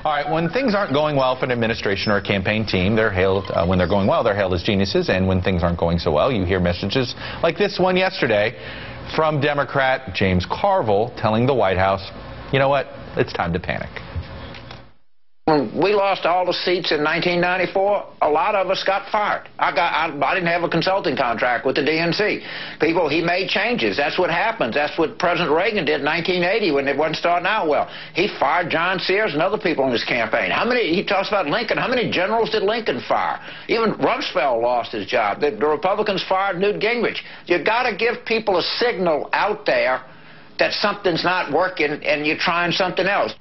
All right, when things aren't going well for an administration or a campaign team, they're hailed, when they're going well, they're hailed as geniuses. And when things aren't going so well, you hear messages like this one yesterday from Democrat James Carville telling the White House, you know what, it's time to panic. When we lost all the seats in 1994, a lot of us got fired. I didn't have a consulting contract with the DNC. He made changes. That's what happens. That's what President Reagan did in 1980 when it wasn't starting out well. He fired John Sears and other people in his campaign. He talks about Lincoln. How many generals did Lincoln fire? Even Rumsfeld lost his job. The Republicans fired Newt Gingrich. You got to give people a signal out there that something's not working and you're trying something else.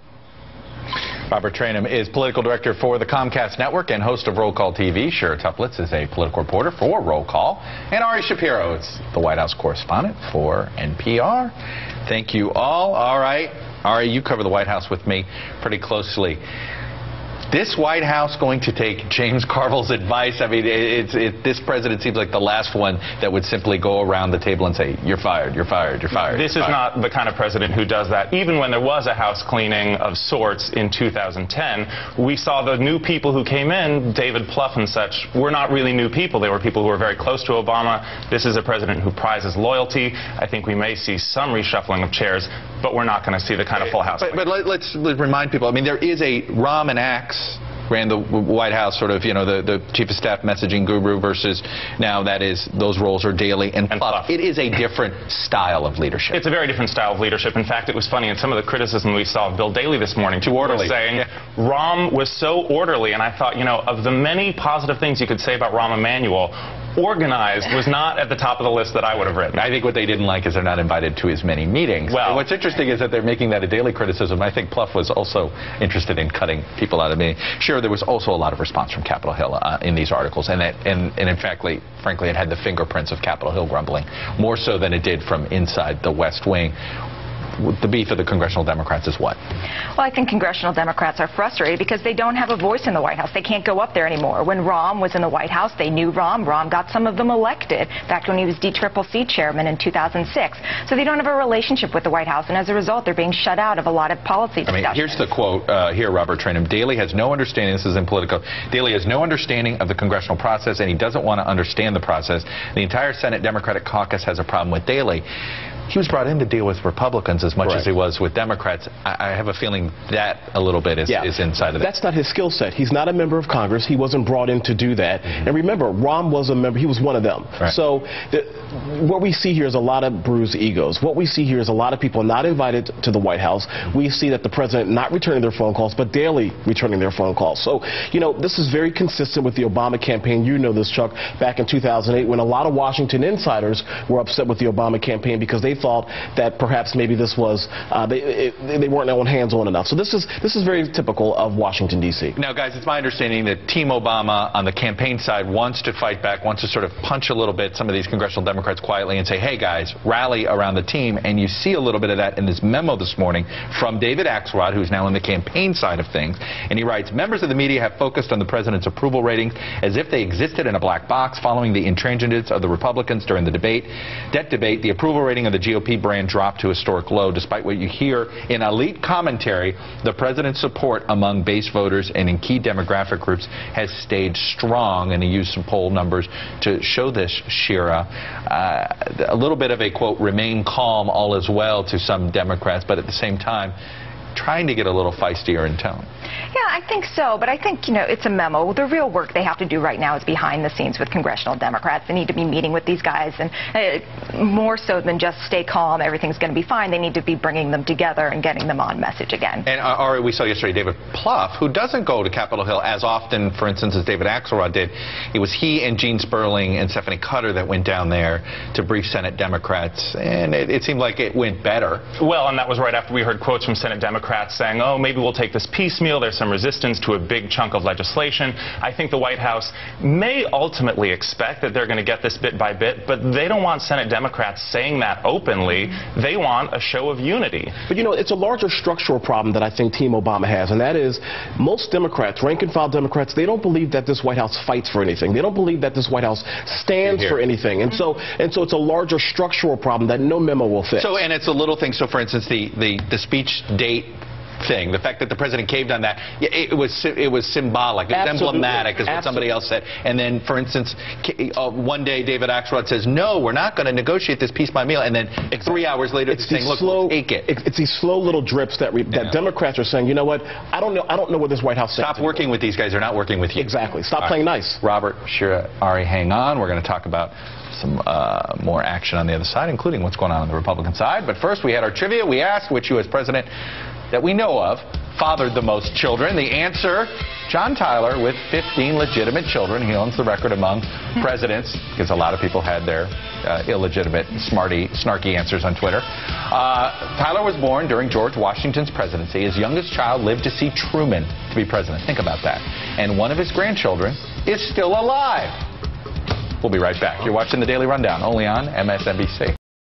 Robert Traynham is political director for the Comcast Network and host of Roll Call TV. Shira Toeplitz is a political reporter for Roll Call. And Ari Shapiro is the White House correspondent for NPR. Thank you all. All right. Ari, you cover the White House with me pretty closely. This White House going to take James Carville's advice? I mean, this president seems like the last one that would simply go around the table and say, you're fired, you're fired, you're fired. This is not the kind of president who does that. Even when there was a house cleaning of sorts in 2010, we saw the new people who came in, David Plouffe and such, were not really new people. They were people who were very close to Obama. This is a president who prizes loyalty. I think we may see some reshuffling of chairs, but we're not going to see the kind of full house. But let's remind people, I mean, there is a Rahm and Axe ran the White House, sort of, you know, the chief of staff messaging guru versus now that is, those roles are Daley and Plouffe. It is a different style of leadership. It's a very different style of leadership. In fact, it was funny in some of the criticism we saw of Bill Daley this morning. Too orderly. Saying Rahm was so orderly, and I thought, you know, of the many positive things you could say about Rahm Emanuel, organized was not at the top of the list that I would have written. I think what they didn't like is they're not invited to as many meetings. Well, and what's interesting is that they're making that a daily criticism. I think Plouffe was also interested in cutting people out of meetings. Sure, there was also a lot of response from Capitol Hill in these articles, and in fact, frankly, it had the fingerprints of Capitol Hill grumbling, more so than it did from inside the West Wing. The beef of the congressional Democrats is what? Well, I think congressional Democrats are frustrated because they don't have a voice in the White House. They can't go up there anymore. When Rahm was in the White House, they knew Rahm. Rahm got some of them elected back when he was DCCC chairman in 2006. So they don't have a relationship with the White House, and as a result, they're being shut out of a lot of policy discussions. I mean, here's the quote here, Robert Traynham. Daley has no understanding, this is in Politico, Daley has no understanding of the congressional process, and he doesn't want to understand the process. The entire Senate Democratic caucus has a problem with Daley. He was brought in to deal with Republicans as much as he was with Democrats. I have a feeling that a little bit is inside of that. That's not his skill set. He's not a member of Congress. He wasn't brought in to do that. And remember, Rahm was a member. He was one of them. So what we see here is a lot of bruised egos. What we see here is a lot of people not invited to the White House. We see that the president not returning their phone calls, but Daley returning their phone calls. So, you know, this is very consistent with the Obama campaign. You know this, Chuck, back in 2008 when a lot of Washington insiders were upset with the Obama campaign because they thought that perhaps maybe this was they weren't hands-on enough. So this is very typical of Washington, D.C. Now, guys, it's my understanding that Team Obama on the campaign side wants to fight back, wants to sort of punch a little bit some of these congressional Democrats quietly and say, hey, guys, rally around the team. And you see a little bit of that in this memo this morning from David Axelrod, who's now on the campaign side of things. And he writes, members of the media have focused on the president's approval ratings as if they existed in a black box following the intransigence of the Republicans during the debate. That debate, the approval rating of the GOP brand dropped to a historic low. Despite what you hear in elite commentary, the president's support among base voters and in key demographic groups has stayed strong. And he used some poll numbers to show this, Shira. A little bit of a, quote, remain calm, all is well to some Democrats, but at the same time, trying to get a little feistier in tone. Yeah, I think so, but I think, you know, it's a memo. The real work they have to do right now is behind the scenes with congressional Democrats. They need to be meeting with these guys, and more so than just stay calm, everything's going to be fine. They need to be bringing them together and getting them on message again. And Ari, we saw yesterday David Plouffe, who doesn't go to Capitol Hill as often, for instance, as David Axelrod did. It was he and Gene Sperling and Stephanie Cutter that went down there to brief Senate Democrats, and it seemed like it went better. Well, and that was right after we heard quotes from Senate Democrats saying, oh, maybe we'll take this piecemeal. There's some resistance to a big chunk of legislation. I think the White House may ultimately expect that they're going to get this bit by bit, but they don't want Senate Democrats saying that openly. They want a show of unity. But, you know, it's a larger structural problem that I think Team Obama has, and that is most Democrats, rank-and-file Democrats, they don't believe that this White House fights for anything. They don't believe that this White House stands for anything. And so it's a larger structural problem that no memo will fix. So, and it's a little thing. So, for instance, the speech date thing, the fact that the president caved on that, it was symbolic. It was emblematic, is what somebody else said. And then, for instance, one day David Axelrod says, no, we're not going to negotiate this peace by meal. And then 3 hours later, it's saying, look, we'll take it. It's these slow little drips that Democrats are saying, you know what, I don't know what this White House Stop working with these guys. They're not working with you. Exactly. Stop playing nice. Robert, Shira, Ari, hang on. We're going to talk about some more action on the other side, including what's going on the Republican side. But first, we had our trivia. We asked which U.S. president that we know of fathered the most children. The answer, John Tyler, with 15 legitimate children. He owns the record among presidents, because a lot of people had their illegitimate, snarky answers on Twitter. Tyler was born during George Washington's presidency. His youngest child lived to see Truman to be president. Think about that. And one of his grandchildren is still alive. We'll be right back. You're watching the Daily Rundown, only on MSNBC.